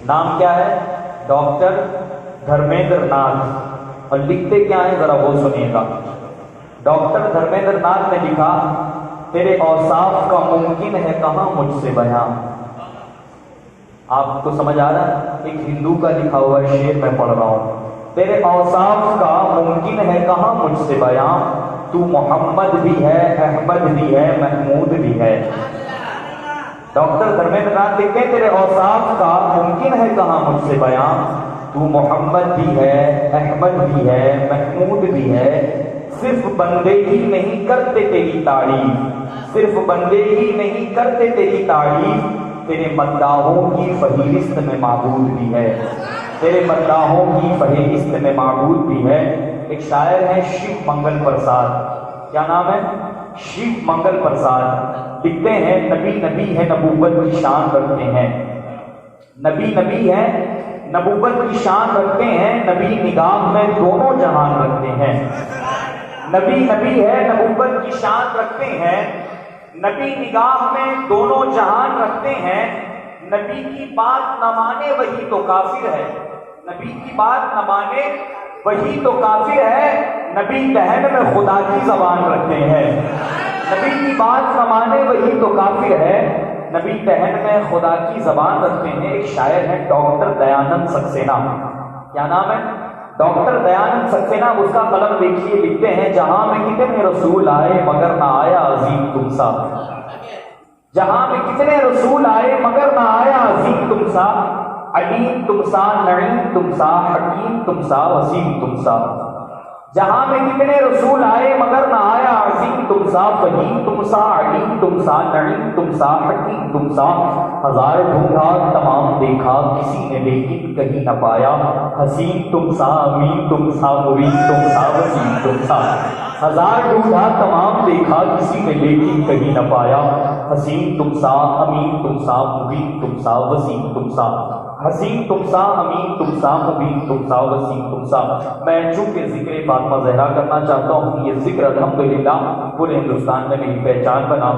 نام کیا ہے؟ ڈاکٹر دھرمیندر ناتھ. اور لکھتے کیا ہیں ذرا وہ سنیے گا. ڈاکٹر دھرمیندر ناتھ نے لکھا تیرے اوصاف کا ممکن ہے کہاں مجھ سے بیان. آپ کو سمجھ آ رہا ہے؟ ایک ہندو کا لکھا ہوا شعر میں پڑھ رہا ہوں. تیرے اوصاف کا ممکن ہے کہاں مجھ سے بیان, تو محمد بھی ہے, احمد بھی ہے, محمود بھی ہے. ڈاکٹر دھرمیندر ناتھ لکھتے ہیں تیرے اوصاف کا ممکن ہے کہاں مجھ سے بیان, تو محمد بھی ہے, احمد بھی ہے, محمود بھی ہے. صرف بندے ہی نہیں کرتے تیری تعریف, صرف بندے ہی نہیں کرتے تیری تعریف, تیرے مداحوں کی فہرست میں معبود بھی ہے, تیرے مداحوں کی فہرست میں معبود بھی ہے. ایک شاعر ہے شیو منگل پرساد. کیا نام ہے؟ شیو منگل پرساد. لکھتے ہیں نبی نبی ہے نبوت کی شان رکھتے ہیں, نبی نبی ہے نبوت کی شان رکھتے ہیں, نبی نگاہ میں دونوں جہان رکھتے ہیں. نبی نبی ہے نبوت کی شان رکھتے ہیں, نبی نگاہ میں دونوں جہان رکھتے ہیں. نبی کی بات نہ مانے وہی تو کافر ہے, نبی کی بات نہ مانے وہی تو کافر ہے. نبی دہن میں خدا کی زبان رکھتے ہیں, نبی کی بات نہ مانے وہی تو کافر ہے. نبی دہن میں خدا کی زبان رکھتے ہیں. ایک شاعر ہے ڈاکٹر دیانند سکسینہ. کیا نام ہے؟ ڈاکٹر دیانند سکسینہ. اس کا قلم دیکھیے, لکھتے ہیں جہاں میں کتنے رسول آئے مگر نہ آیا عظیم تم سا, جہاں میں کتنے رسول آئے مگر نہ آیا عظیم تم سا. علیم تم سا, نعیم تم سا, حکیم تم سا, وسیم تم سا. جہاں میں کتنے رسول آئے مگر نہ آیا عظیم تم سا. فہیم تم سا, علیم تم سا, نعیم تم سا, حکیم تم سا. ہزار ڈھونڈا تمام دیکھا کسی نے لیکن کہیں نہ پایا. حسین تم سا, امین تم سا, مرید تم سا, وسیم تم سا. ہزار ڈھونڈا تمام دیکھا کسی نے لیکن کہیں نہ پایا. حسین تم سا, امین تم سا, مرید تم سا, وسیم تم سا. حسین تم سا, امین تم سا, مبین تم سا, وسیم تم سا. میں چونکہ ذکر فاطمہ زہرا کرنا چاہتا ہوں, یہ ذکر الحمدللہ پورے ہندوستان میں میری پہچان بنا.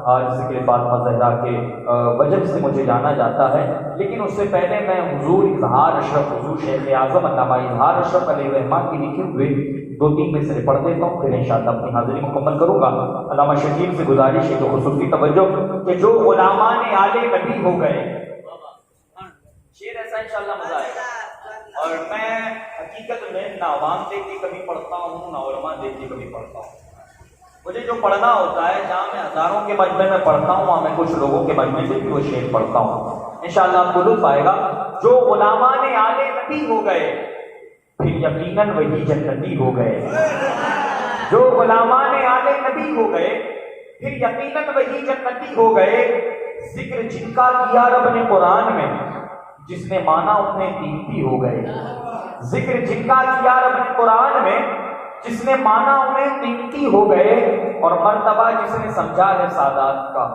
آج ذکر فاطمہ زہرا کے وجہ سے مجھے جانا جاتا ہے. لیکن اس سے پہلے میں حضور اظہار اشرف, حضور شیخ اعظم علامہ اظہار اشرف علیہ الرحمٰن کی لکھے ہوئے 2-3 مصرے پڑھ دیتا ہوں, پھر انشاءاللہ اپنی حاضری مکمل کروں گا. علامہ شکیل سے گزارش ہے کہ خصوصی توجہ کہ جو غلامان آل نبی ہو گئے, شعر ایسا انشاءاللہ مزہ آئے گا. اور میں حقیقت میں نہ عوام دیکھ کے کبھی پڑھتا ہوں نہ علماء دیکھ کے کبھی پڑھتا ہوں. مجھے جو پڑھنا ہوتا ہے, جہاں میں ہزاروں کے مجمع میں پڑھتا ہوں وہاں میں کچھ لوگوں کے مجمع سے بھی وہ شعر پڑھتا ہوں. انشاءاللہ آپ کو لطف آئے گا. جو غلامان آل نبی ہو گئے پھر یقیناً وہی جنتی ہو گئے. جو غلامان آل نبی ہو گئے پھر یقیناً وہی جنتی ہو گئے. ذکر جن کا کیا رب نے قرآن میں, جس نے مانا انہیں قیمتی ہو گئے. ذکر جن کا کیا رب نے قرآن میں, جس نے مانا انہیں قیمتی ہو گئے. اور مرتبہ جس نے سمجھا ہے سادات کا,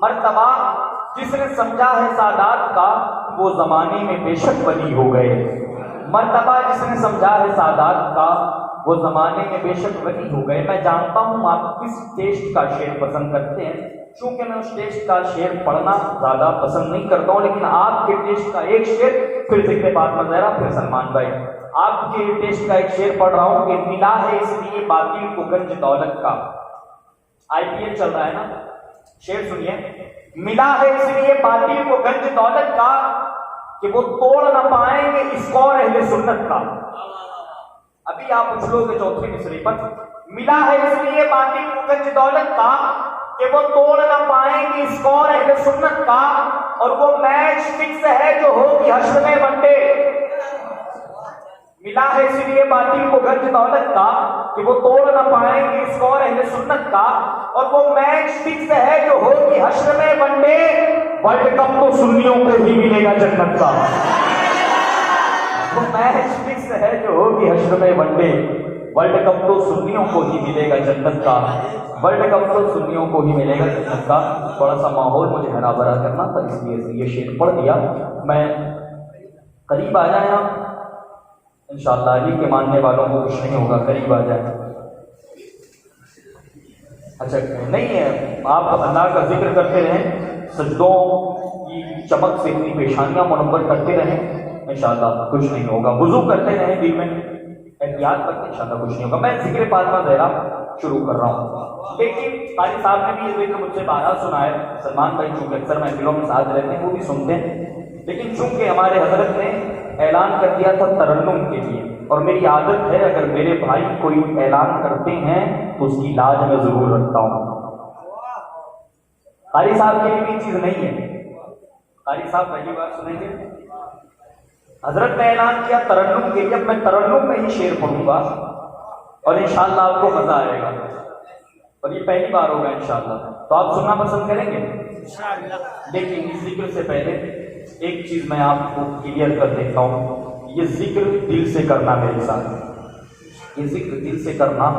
مرتبہ جس نے سمجھا ہے سادات کا, وہ زمانے میں بے شک ولی ہو گئے. مرتبہ جس نے سمجھا ہے سادات کا, وہ زمانے میں بے شک ولی ہو گئے. میں جانتا ہوں آپ کس ٹیسٹ کا شعر پسند کرتے ہیں, چونکہ میں اس ٹیسٹ کا شعر پڑھنا زیادہ پسند نہیں کرتا ہوں. لیکن آپ کے ٹیسٹ کا ایک شعر, پھر ذکر فاطمہ زہرا, پھر سلمان بھائی, آپ کے ٹیسٹ کا ایک شعر پڑھ رہا ہوں کہ ملا ہے اس لیے باطل کو گنج دولت کا. IPL چل رہا ہے نا, شعر سنیے. ملا ہے اس لیے باطل کو گنج دولت کا, کہ وہ توڑ نہ پائیں گے اس قول اہل سنت کا. ابھی آپ اچھلو گے چوتھے مصرے پر. ملا ہے اس لیے باطل کو گنج دولت کا, کہ وہ توڑ نہ پائیں گے اس قول اہل سنت کا. اور وہ میچ فکس ہے جو ہوگی حشر میں ون ڈے. ملا ہے اس لیے باطل کو گنج دولت کا, کہ وہ توڑ نہ پائیں گے اس قول اہل سنت کا. اور وہ میچ فکس ہے جو ہوگی حشر میں ون ڈے. ورلڈ کپ تو سنیوں کو ہی ملے گا جنت کا. وہ میچ فکس ہے جو ہوگی حشر میں ون ڈے. ورلڈ کپ تو سنیوں کو ہی ملے گا جنت کا. ورلڈ کپ تو سنیوں کو ہی ملے گا جنت کا. تھوڑا سا ماحول مجھے ہرا بھرا کرنا تھا, اس لیے یہ شعر پڑھ دیا. میں قریب آ جائیں آپ انشاءاللہ, علی کے ماننے والوں کو کچھ نہیں ہوگا, قریب آ جائیں. اچھا نہیں ہے, آپ اللہ کا ذکر کرتے رہیں, سجدوں کی کی چمک سے اپنی پیشانیاں منور کرتے رہیں، انشاءاللہ کچھ نہیں ہوگا. وضو کرتے رہیں، دل میں احتیاط کرتے، انشاءاللہ کچھ نہیں ہوگا. میں ذکر فاطمہ زہرا شروع کر رہا ہوں. لیکن قاری صاحب نے بھی یہ ذکر مجھ سے بارہا سنا ہے. سلمان بھائی چونکہ اکثر محفلوں میں ساتھ رہتے ہیں وہ بھی سنتے ہیں، لیکن چونکہ ہمارے حضرت نے اعلان کر دیا تھا ترنم کے لیے، اور میری عادت ہے اگر میرے بھائی کوئی اعلان کرتے ہیں تو اس کی لاج میں ضرور رکھتا ہوں. قاری صاحب کے لیے بھی چیز نہیں ہے. قاری صاحب پہلی بار سنیں گے. حضرت نے اعلان کیا ترنم کے لیے، اب میں ترنم میں ہی شعر پڑھوں گا اور انشاءاللہ آپ کو مزہ آئے گا، اور یہ پہلی بار ہوگا انشاءاللہ. تو آپ سننا پسند کریں گے لیکن اس ذکر سے پہلے ایک چیز میں آپ کو کلیئر کر دیتا ہوں. یہ ذکر دل سے کرنا میرے ساتھ، یہ ذکر دل سے کرنا،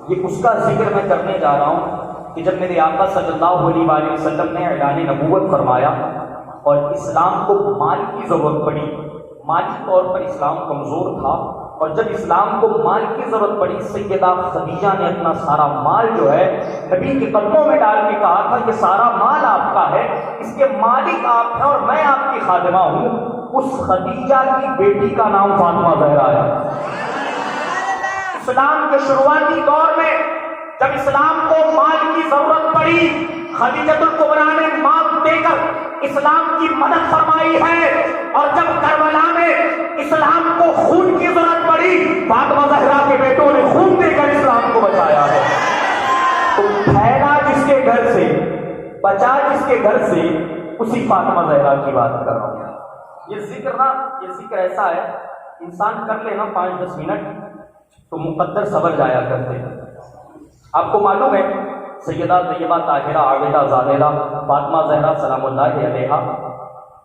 یہ اس کا ذکر میں کرنے جا رہا ہوں کہ جب میرے آقا صلی اللہ علیہ وآلہ وسلم نے اعلان نبوت فرمایا اور اسلام کو مال کی ضرورت پڑی، مالی طور پر اسلام کمزور تھا، اور جب اسلام کو مال کی ضرورت پڑی سیدہ خدیجہ نے اپنا سارا مال جو ہے نبی کے قدموں میں ڈال کے کہا تھا کہ سارا مال آپ کا ہے، اس کے مالک آپ ہیں اور میں آپ کی خادمہ ہوں. اس خدیجہ کی بیٹی کا نام فاطمہ زہرا ہے. اسلام کے شروعاتی دور میں جب اسلام کو مال کی ضرورت پڑی، خدیجۃ الکبریٰ نے مال دے کر اسلام کی مدد فرمائی ہے، اور جب کربلا میں اسلام کو خون کی ضرورت پڑی فاطمہ زہرا کے بیٹوں نے خون دے کر اسلام کو بچایا ہے. تو پھیلا جس کے گھر سے، بچا جس کے گھر سے، اسی فاطمہ زہرا کی بات کر رہا ہوں. یہ ذکر ایسا ہے انسان کر لے نا 5-10 منٹ تو مقدر سبر جایا کرتے ہیں. آپ کو معلوم ہے سیدہ طیبہ طاہرہ عابدہ زاہدہ فاطمہ زہرا سلام اللہ علیہا،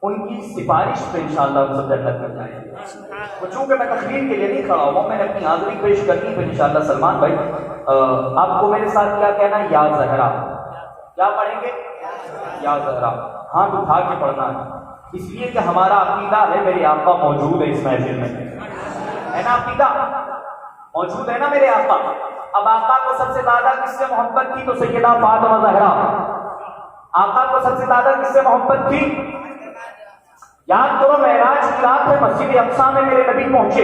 ان کی سفارش پہ انشاءاللہ ہم سب جنت میں جائیں گے. چونکہ میں تقریر کے لیے نہیں کھڑا ہوا، میں نے اپنی حاضری پیش کرنی پھر انشاءاللہ. سلمان بھائی آپ کو میرے ساتھ کیا کہنا ہے؟ یا زہرا. کیا پڑھیں گے؟ یا زہرا. ہاتھ اٹھا کے پڑھنا ہے، اس لیے کہ ہمارا عقیدہ ہے میرے آقا موجود ہے اس محفل میں، ہے نا؟ عقیدہ موجود ہے نا میرے آقا. اب آقا کو سب سے زیادہ کس سے محبت تھی؟ تو سیدہ فاطمہ زہرا. آقا کو سب سے زیادہ کس سے محبت تھی؟ یاد کرو معراج کی رات ہے، مسجد اقصیٰ میں میرے نبی پہنچے.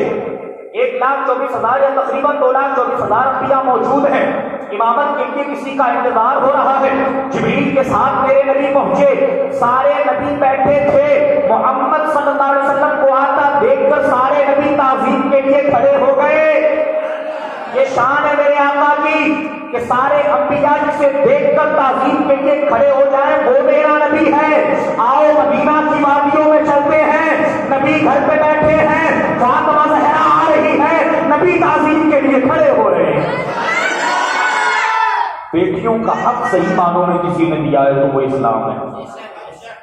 1,24,000 یا تقریباً 2,24,000 انبیاء موجود ہیں. امامت کے لیے کسی کا انتظار ہو رہا ہے. جبریل کے ساتھ میرے نبی پہنچے، سارے نبی بیٹھے تھے. محمد صلی اللہ علیہ وسلم کو آتا دیکھ کر سارے نبی تعظیم کے لیے کھڑے ہو گئے. یہ شان ہے میرے آقا کی کہ سارے انبیاء جسے دیکھ کر تعظیم کے لیے کھڑے ہو جائیں، وہ میرا نبی ہے. آؤ مدینہ کی وادیوں میں چلتے ہیں، نبی گھر پہ بیٹھے ہیں، فاطمہ زہرا آ رہی ہے، نبی تعظیم کے لیے کھڑے ہو رہے ہیں. بیٹیوں کا حق صحیح معنوں میں کسی نے دیا ہے تو وہ اسلام ہے.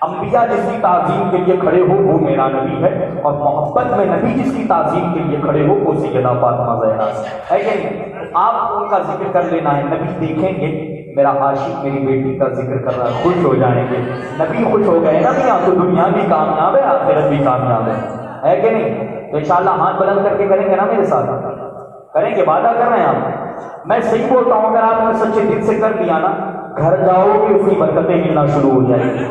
انبیاء جس کی تعظیم کے لیے کھڑے ہو وہ میرا نبی ہے، اور محبت میں نبی جس کی تعظیم کے لیے کھڑے ہو وہ سیدہ فاطمہ زہرا ہے کہ نہیں؟ آپ ان کا ذکر کر لینا ہے. نبی دیکھیں گے میرا عاشق میری بیٹی کا ذکر کر رہا ہے، خوش ہو جائیں گے. نبی خوش ہو گئے نا میاں تو دنیا بھی کامیاب ہے، آخرت بھی کامیاب ہے کہ نہیں؟ تو انشاءاللہ ہاتھ بلند کر کے کریں گے نا میرے ساتھ؟ کریں گے؟ وعدہ کر رہے ہیں آپ؟ میں صحیح بولتا ہوں، اگر آپ نے سچے دل سے کر دیا نا، گھر جاؤ گے اس کی برکتیں ملنا شروع ہو جائیں گی.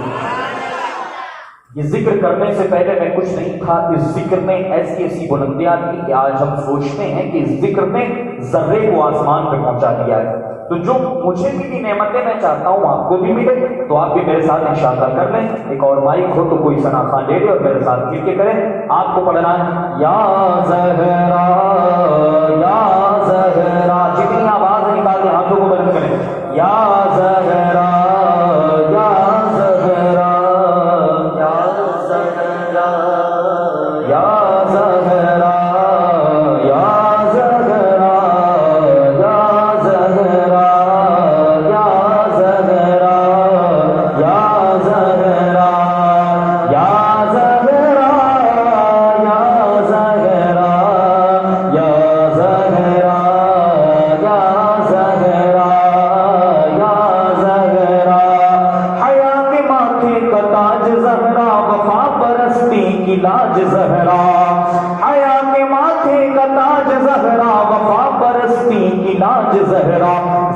یہ ذکر کرنے سے پہلے میں کچھ نہیں تھا. اس ذکر میں ایسی ایسی بلندیاں تھی کہ آج ہم سوچتے ہیں کہ اس ذکر نے ذرے کو آسمان پہ پہنچا دیا ہے. تو جو مجھے بھی نعمتیں میں چاہتا ہوں آپ کو بھی ملے، تو آپ بھی میرے ساتھ انشاءاللہ کر لیں. ایک اور مائک ہو تو کوئی ثنا خان لے لے اور میرے ساتھ مل کے کریں. آپ کو پڑھنا ہے یا زہرا یا زہرا. جتنی آواز نکالتے ہاتھوں کو بلند کریں. یا زہرا یا زہرا لاج زہرا، حیا کے ماتھے کا تاج زہرا، وفا پرستی کی لاج زہرا.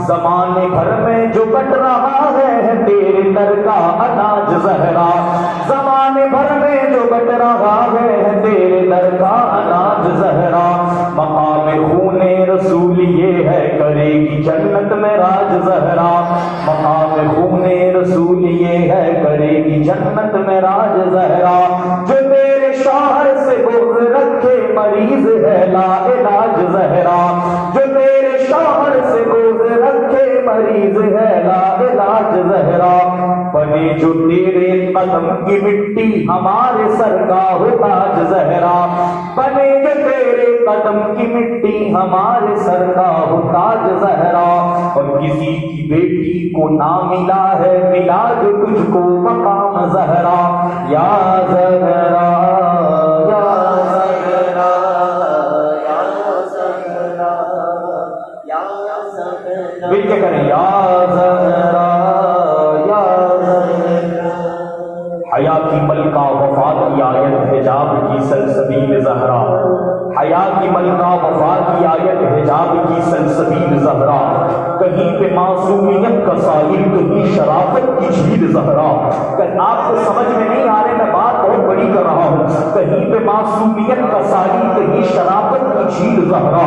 زمانے بھر میں جو بٹ رہا ہے تیرے در کا اناج زہرا، زمانے بھر میں جو بٹ رہا ہے تیرے در کا اناج زہرا، مقام خون رسول یہ ہے کرے گی جنت میں راج زہرا، مقام خون رسول یہ ہے کرے گی جنت میں راج زہرا، جو تیرے شوہر سے بغض رکھے مریض ہے لا علاج زہرا، جو تیرے شوہر سے بغض رکھے مریض ہے لا علاج زہرا، بنے جو تیرے قدم کی مٹی ہمارے سر کا ہو تاج زہرا، بنے جو تیرے قدم کی مٹی ہمارے سر کا ہو تاج زہرا، اور کسی کی بیٹی کو نہ ملا ہے ملا جو تجھ کو مقام زہرا، یا زہرا یا زہرا یا زہرا یا زہرا، مل کے کریں یا زہرا یا زہرا، حیا کی ملکہ وفات کی آیت حجاب کی سلسبیل زہرا، حیا کی ملکہ وفات کی آیت حجاب کی سلسبیل زہرا، کہیں پہ معصومیت کا ساحل کہیں شرافت کی جھیل زہرا، آپ کو سمجھ میں نہیں آ رہے، میں بات بہت بڑی کر رہا ہوں، کہیں پہ معصومیت کا ساحل کہیں شرافت کی جھیل زہرا،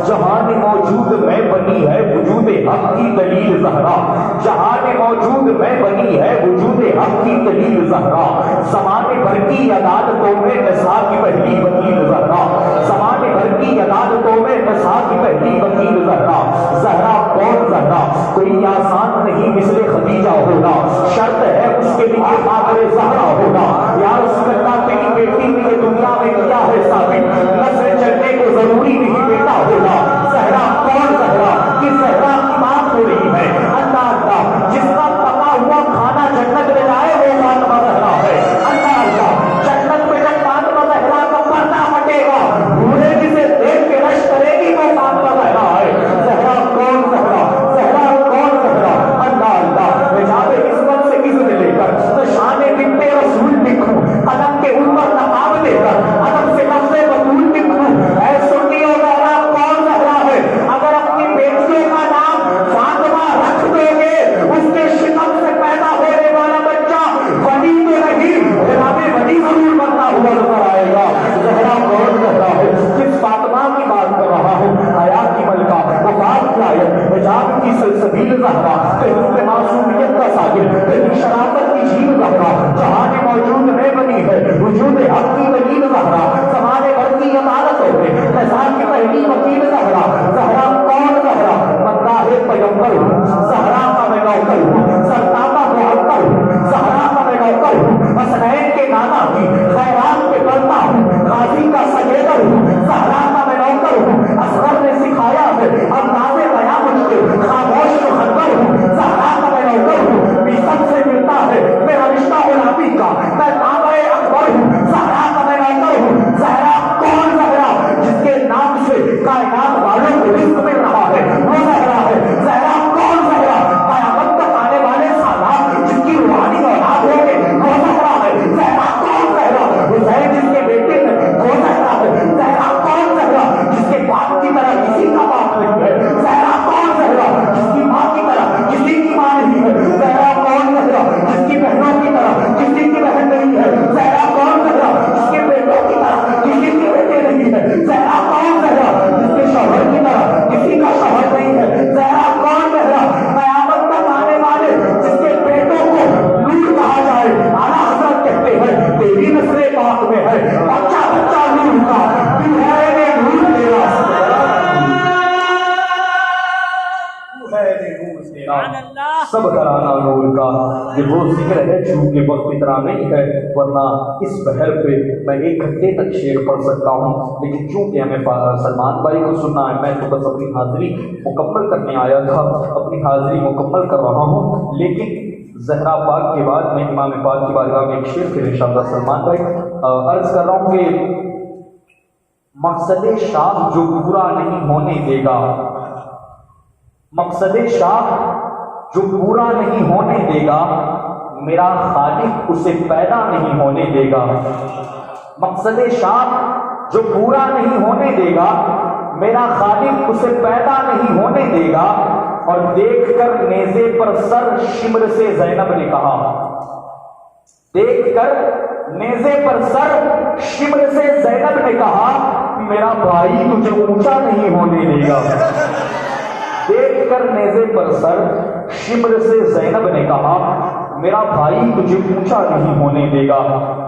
جہان موجود میں بنی ہے وجود حق کی دلیل زہرا، جہان موجود میں بنی ہے وجود حق کی دلیل زہرا، زمانے بھر کی عدالتوں میں نساء کی پہلی وکیل زہرا، زمانے بھر کی عدالتوں میں نساء کی پہلی وکیل زہرا، زہرا کون زہرا، کوئی آسان نہیں مثل خدیجہ ہونا، شرط ہے اس کے لیے مادر زہرا ہونا، یا رسول اللہ تیری بیٹی نے یہ دنیا میں کیا ہے ثابت، نسل چلنے کو ضروری نہیں بیٹا ہونا، زہرا کون زہرا، کس زہرا کی بات ہو رہی ہے، اللہ اللہ جس کا پکا ہوا کھانا جنت میں جائے وہ فاطمہ زہرا ہے، اللہ اللہ جنت میں جب فاطمہ زہرا کا پردہ ہٹے گا بھولے جسے دیکھ کے رش کرے گی وہ فاطمہ زہرا ہے، زہرا کون زہرا، زہرا کون زہرا، اللہ اللہ حجاب عصمت سے اذن لے کر شان بنت رسول لکھوں، قدم کے اوپر نقاب لے کر ادب سے لفظ بطول لکھوں، اے سنیو زہرا کون زہرا ہے، اگر اپنی بیٹیوں کا نام فاطمہ رکھ دو گے اس کے شکم سے پیدا ہونے والا بچہ ولی تو نہیں جناب ولی ضرور بنتا ہوا نظر آئے گا، زہرا کون زہرا ہے، کس فاطمہ کی بات کر رہا ہوں، حیات کی ملکہ وفات کی آیت حجاب کی سلسبیل زہرا، کہیں پہ معصومیت کا ساحل کہیں شرافت کی جھیل زہرا، جہان موجود میں بنی ہے وجود حق کی دلیل زہرا، زمانے بھر کی عدالتوں میں نساء کی پہلی وکیل زہرا، زہرا کون زہرا، مداح پیغمبر ہوں، زہرا کا میں نوکر ہوں، سرتاپا محقر ہوں، زہرا کا میں نوکر ہوں، حسنین کے نانا کی خیرات کے کرتا ہوں، غازی کا سجیدر ہوں، زہرا کا میں نوکر ہوں، اصغر نے سکھایا ہے انداز بیاں مجھ کے خاموش و خنور ہوں، زہرا کا میں نوکر ہوں، بیسب سے ملتا ہے میرا رشتہ غلامی کا، میں تابع اکبر ہوں، زہرا کا میں نوکر ہوں، زہرا کون زہرا، جس کے نام سے کائنات والوں کو رزق مل رہا ہے وہ زہرا ہے، زہرا کون زہرا، قیامت تک آنے والے سالات جس کی روحانی اولاد ہوگی وہ زہرا ہے، زہرا کون زہرا، حسین جس کے بیٹے ہیں وہ زہرا ہے، زہرا کون زہرا، جس کے باپ کی طرح کسی کا باپ نہیں ہے، زہرا کون زہرا، جس کی ماں کی طرح کسی کی ماں نہیں ہے، زہرا کون زہرا، جس کی بہنوں کی طرح کسی کی بہن نہیں ہے، زہرا کون زہرا، جس کے بیٹوں کی طرح کسی کے بیٹے نہیں ہے، زہرا کون زہرا، جس کے شوہر کی طرح کسی کا شوہر نہیں ہے، زہرا کون زہرا، قیامت تک آنے والے جس کے بیٹوں کو نور کہا جائے، اعلیٰ حضرت کہتے ہیں تیری نسل پاک میں ہے بچہ بچہ نور کا، تو ہے نے نور تیرا، سب گھرانہ نور کا، یہ وہ ذکر ہے چونکہ وقت اتنا نہیں ہے ورنہ اس بہر پہ میں ایک گھنٹے تک شعر پڑھ سکتا ہوں، لیکن چونکہ ہمیں سلمان بھائی کو سننا ہے میں تو بس اپنی حاضری مکمل کرنے آیا تھا، اپنی حاضری مکمل کر رہا ہوں، لیکن زہرا پاک کے بعد میں امام پاک کی بارگاہ میں ایک شعر پھر انشاءاللہ سلمان بھائی عرض کر رہا ہوں کہ مقصد شاہ جو پورا نہیں ہونے دے گا، مقصد شاہ جو پورا نہیں ہونے دے گا میرا خالق اسے پیدا نہیں ہونے دے گا، مقصد شاہ جو پورا نہیں ہونے دے گا میرا خالق اسے پیدا نہیں ہونے دے گا، اور دیکھ کر نیزے پر سر شمر سے زینب نے کہا، دیکھ کر نیزے پر سر شمر سے زینب نے کہا میرا بھائی تجھے اونچا نہیں ہونے دے گا۔ دیکھ کر نیزے پر سر شمر سے زینب نے کہا میرا بھائی تجھے اونچا نہیں ہونے دے گا،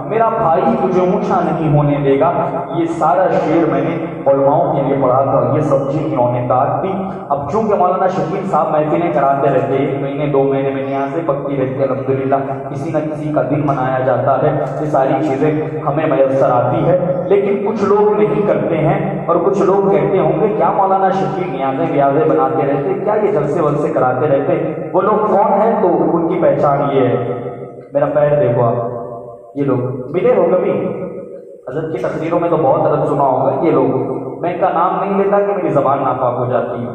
میرا بھائی تجھے اونچا نہیں ہونے دے گا۔ یہ سارا شعر میں نے علماؤں کے لیے پڑھا تھا، یہ سبزی انہوں نے کاٹ دی۔ اب چونکہ مولانا شکیل صاحب محفلیں کراتے رہتے، 1 مہینے 2 مہینے میں یہاں سے پکتی رہتی ہے، الحمدللہ کسی نہ کسی کا دن منایا جاتا ہے، یہ ساری چیزیں ہمیں میسر آتی ہے، لیکن کچھ لوگ نہیں کرتے ہیں۔ اور کچھ لوگ کہتے ہوں گے کیا مولانا شکیل نیازیں بیازیں بناتے رہتے، کیا یہ جلسے ولسے کراتے رہتے، وہ لوگ کون ہیں؟ تو ان کی پہچان یہ ہے، میرا پیر دیکھو آپ، یہ لوگ ملے ہو کبھی حضرت کی تقریروں میں تو بہت عدد سنا ہوگا، یہ لوگ، میں ان کا نام نہیں لیتا کہ میری زبان ناپاک ہو جاتی ہے،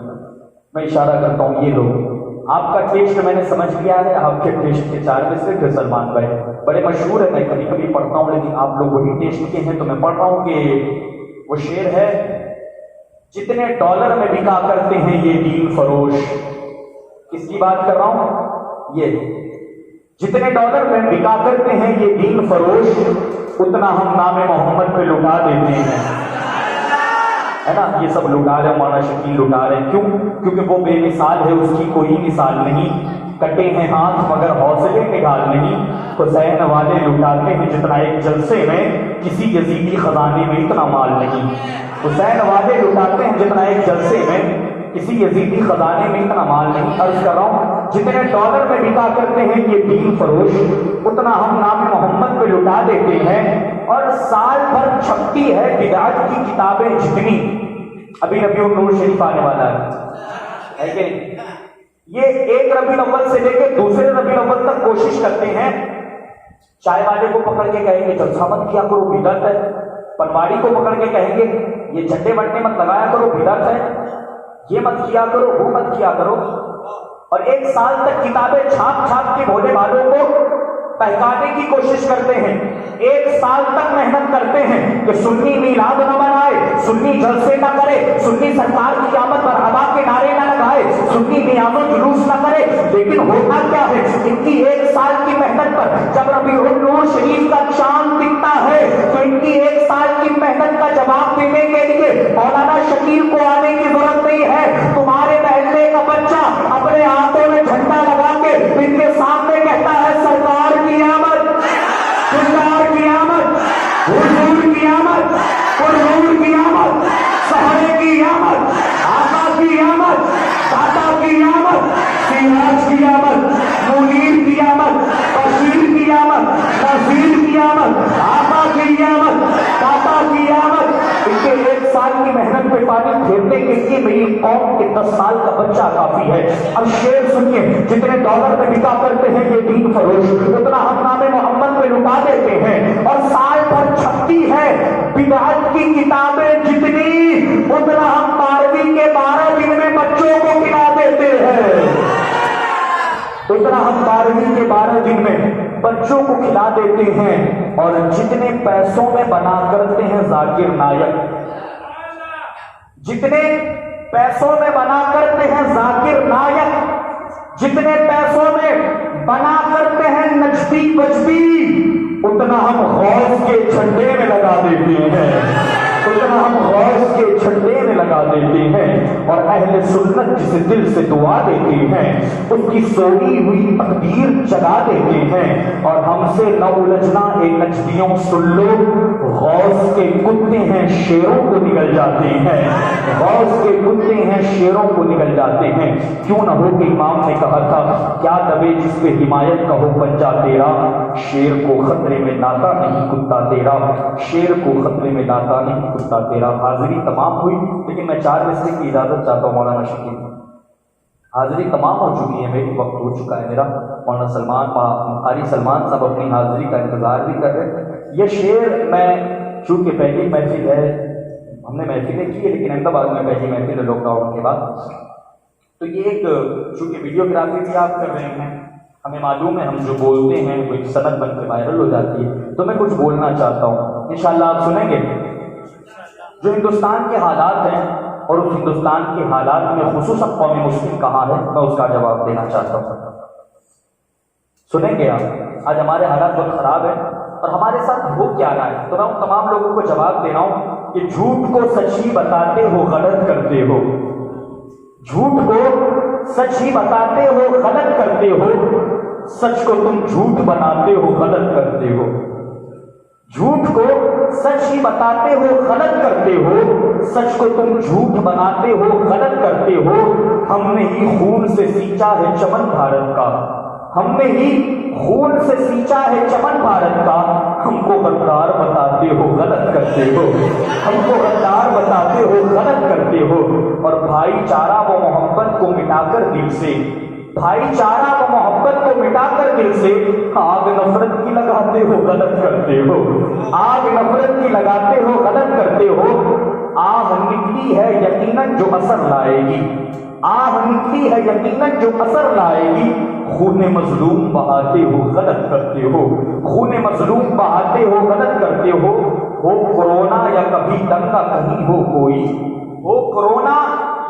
میں اشارہ کرتا ہوں یہ لوگ۔ آپ کا ٹیسٹ میں نے سمجھ لیا ہے، آپ کے ٹیسٹ کے 4 میں سے پھر سلمان بھائی بڑے مشہور ہیں، میں کبھی کبھی پڑھتا ہوں، لیکن آپ لوگ وہی ٹیسٹ کے ہیں تو میں پڑھ رہا ہوں کہ وہ شعر ہے، جتنے ڈالر میں بکا کرتے ہیں یہ دین فروش۔ کس کی بات کر رہا ہوں؟ یہ جتنے ڈالر میں بکا کرتے ہیں یہ دین فروش، اتنا ہم نام محمد پہ لٹا دیتے ہیں، ہے نا؟ یہ سب لٹا رہے ہیں، مولانا شکیل لٹا رہے ہیں، کیوں؟ کیونکہ وہ بے مثال ہے، اس کی کوئی مثال نہیں، کٹے ہیں ہاتھ مگر حوصلے نگال نہیں، حسین والے لٹاتے ہیں جتنا ایک جلسے میں کسی یزیدی خزانے میں اتنا مال نہیں، حسین والے لٹاتے ہیں جتنا ایک جلسے میں کسی یزیدی خزانے میں اتنا مال نہیں۔ عرض کر رہا ہوں جتنے ڈالر میں بکا کرتے ہیں یہ دین فروش، اتنا ہم نام محمد پہ لٹا دیتے ہیں، اور سال بھر چھپتی ہے بدعت کی کتابیں جتنی، ابھی ربیع النور شریف آنے والا ہے کہ نہیں؟ یہ ایک ربیع الاول سے لے کے دوسرے ربیع الاول تک کوشش کرتے ہیں، چائے والے کو پکڑ کے کہیں گے جلسہ مت کیا کرو بدعت ہے، پنواڑی کو پکڑ کے کہیں گے یہ جھنڈے بنٹے مت لگایا کرو بدعت ہے، یہ مت کیا کرو وہ مت کیا کرو، اور 1 سال تک کتابیں چھاپ چھاپ کے بھولے والوں کو بہکانے کی کوشش کرتے ہیں، 1 سال تک محنت کرتے ہیں کہ سنی میلاد نہ منائے، سنی جلسے نہ کرے، سنی سرکار کی آمد مرحبا کے نعرے نہ لگائے، سنی نیاز و جلوس نہ کرے، لیکن ہوتا کیا ہے ان کی 1 سال کی محنت پر جب ربیع النور شریف کا چاند دکھتا ہے تو ان کی 1 سال کی محنت کا جواب دینے کے لیے مولانا شکیل کو آنے کی ضرورت نہیں ہے، تمہارے محلے کا بچہ اپنے ہاتھوں میں جھنڈا لگا کے ان کے سامنے کہتا ہے سرکار کی آمد، سرکار کی آمد، حضور کی آمد، حضور کی آمد، سہرے کی آمد، آقا کی آمد، داتا کی آمد، سراج کی آمد، منیر کی آمد، بشیر کی آمد، نذیر کی آمد، آقا کی آمد، داتا کی آمد۔ ان کے 1 سال کی محنت پہ پانی پھیرنے کے لیے میری قوم کے 10 سال کا بچہ کافی ہے۔ اب شعر سنیے، جتنے ڈالر میں بکا کرتے ہیں یہ دین فروش، اتنا ہم نام محمد پہ لٹا دیتے ہیں، اور سال بھر چھپتی ہے بدعت کی کتابیں جتنی، اتنا ہم 12ویں کے 12 دن میں بچوں کو کھلا دیتے ہیں، اتنا ہم 12ویں کے 12 دن میں بچوں کو کھلا دیتے ہیں، اور جتنے پیسوں میں بنا کرتے ہیں ذاکر نائک، جتنے پیسوں میں بنا کرتے ہیں ذاکر نائک، جتنے پیسوں میں بنا کرتے ہیں نجفی بجبی، اتنا ہم غوث کے جھنڈے میں لگا دیتے ہیں، اتنا ہم غوث کے جھنڈے میں لگا دیتے ہیں، اور اہل سنت جسے دل سے دعا دیتے ہیں اس کی سوئی ہوئی تقدیر جگا دیتے ہیں، اور ہم سے نہ الجھنا اے نجدیوں سن لو، غوث کے کتے ہیں شیروں کو نگل جاتے ہیں، غوث کے کتے ہیں شیروں کو نگل جاتے ہیں۔ کیوں نہ ہو کہ امام نے کہا تھا کیا دبے جس پہ حمایت کا ہو پنجہ تیرا، شیر کو خطرے میں لاتا نہیں کتا تیرا، شیر کو خطرے میں لاتا نہیں کتا تیرا۔ حاضری تمام ہوئی، لیکن میں 4 بجے کی اجازت چاہتا ہوں مولانا شکیل، حاضری تمام ہو چکی ہے میری، وقت ہو چکا ہے میرا، مولانا سلمان قاری سلمان صاحب اپنی حاضری کا انتظار بھی کر رہے ہیں۔ یہ شعر میں چونکہ پہلی محفل ہے، ہم نے محفلیں کی ہے لیکن احمدآباد میں پہلی محفل ہے لاک ڈاؤن کے بعد، تو یہ ایک چونکہ ویڈیوگرافی بھی آپ کر رہے ہیں، ہمیں معلوم ہے ہم جو بولتے ہیں وہ ایک سند بن کے وائرل ہو جاتی ہے، تو میں کچھ بولنا چاہتا ہوں، انشاءاللہ آپ سنیں گے۔ جو ہندوستان کے حالات ہیں اور اس ہندوستان کے حالات میں خصوصاً قوم مسلم کہاں ہے، میں اس کا جواب دینا چاہتا ہوں۔ سنیں گے آپ، آج ہمارے حالات بہت خراب ہیں اور ہمارے ساتھ ہو کیا رہا ہے، تو میں ان تمام لوگوں کو جواب دے رہا ہوں کہ جھوٹ کو سچ ہی بتاتے ہو غلط کرتے ہو، جھوٹ کو سچ ہی بتاتے ہو غلط کرتے ہو، سچ کو تم جھوٹ بناتے ہو غلط کرتے ہو، جھوٹ کو سچ ہی بتاتے ہو غلط کرتے ہو، سچ کو تم جھوٹ بناتے ہو غلط کرتے ہو۔ ہم نے ہی خون سے سینچا ہے چمن بھارت کا، ہم نے ہی خون سے سینچا ہے چمن بھارت کا، ہم کو غدار بتاتے ہو غلط کرتے ہو، ہم کو غدار بتاتے ہو غلط کرتے ہو۔ اور بھائی چارہ و محبت کو مٹا کر دل سے، بھائی چارہ و محبت کو مٹا کر دل سے آگ نفرت کی لگاتے ہو غلط کرتے ہو، آگ نفرت کی لگاتے ہو غلط کرتے ہو۔ آہ نکلی ہے یقیناً جو اثر لائے گی، آہ نکلی ہے یقیناً جو اثر لائے گی، خون مظلوم بہاتے ہو غلط کرتے ہو، خون مظلوم بہاتے ہو غلط کرتے ہو۔ ہو کورونا یا کبھی دنگا کہیں ہو کوئی، ہو کورونا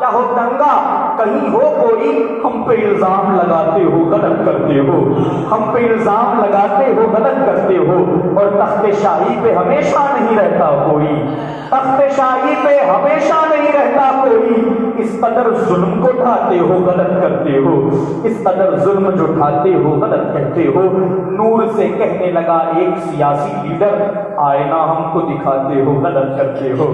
یا ہو دنگا کہیں ہو کوئی، ہم پہ الزام لگاتے ہو غلط کرتے ہو، ہم پہ الزام لگاتے ہو غلط کرتے ہو۔ اور تخت شاہی پہ ہمیشہ نہیں رہتا کوئی، تخت شاہی پہ ہمیشہ نہیں رہتا کوئی، اس قدر ظلم کو ڈھاتے ہو غلط کرتے ہو، اس قدر ظلم جو ڈھاتے ہو غلط کہتے ہو۔ نور سے کہنے لگا ایک سیاسی لیڈر، آئینہ ہم کو دکھاتے ہو غلط کرتے ہو،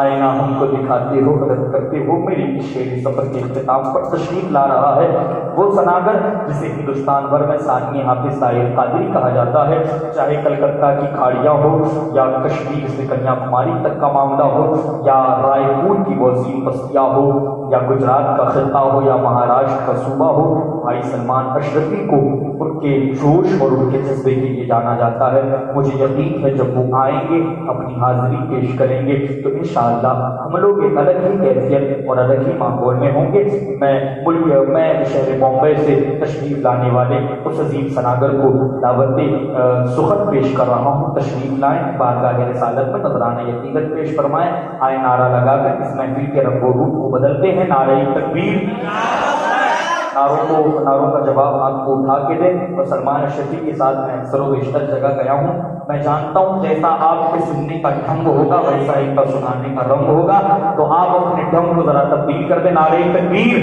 آئینہ ہم کو دکھاتے ہو غلط کرتے ہو۔ میری شعری سفر کے اختتام پر تشریف لا رہا ہے وہ سناگر جسے ہندوستان بھر میں ثانی حافظ طاہر قادری کہا جاتا ہے، چاہے کلکتہ کی کھاڑیاں ہو یا کشمیر سے کنیا کماری تک کا معاملہ ہو، یا رائے پور کی وہ عظیم بستیاں ہو، یا گجرات کا خطہ ہو، یا مہاراشٹر کا صوبہ ہو، بھائی سلمان اشرفی کو ان کے جوش اور ان کے جذبے کے لیے جانا جاتا ہے۔ مجھے یقین ہے جب وہ آئیں گے اپنی حاضری پیش کریں گے تو انشاءاللہ ہم لوگ ایک الگ ہی کیفیت اور الگ ہی ماحول میں ہوں گے۔ میں شہر بامبے سے تشریف لانے والے اس عظیم سناگر کو دعوت سخن پیش کر رہا ہوں، تشریف لائیں، بارگاہ رسالت میں نذرانہ یقینت پیش فرمائیں، آئے نعرہ لگا کر اس محفل کے رنگ و روپ کو بدلتے ہیں۔ نعرہ تکبیر، نعروں کا جواب آپ کو اٹھا کے دیں۔ اور سلمان اشرفی کے ساتھ میں اکثر و بیشتر جگہ گیا ہوں، میں جانتا ہوں جیسا آپ کے سننے کا ڈھنگ ہوگا ویسا ان کا سنانے کا رنگ ہوگا، تو آپ اپنے ڈھنگ کو ذرا تبدیل کر دیں۔ نعرہ تکبیر،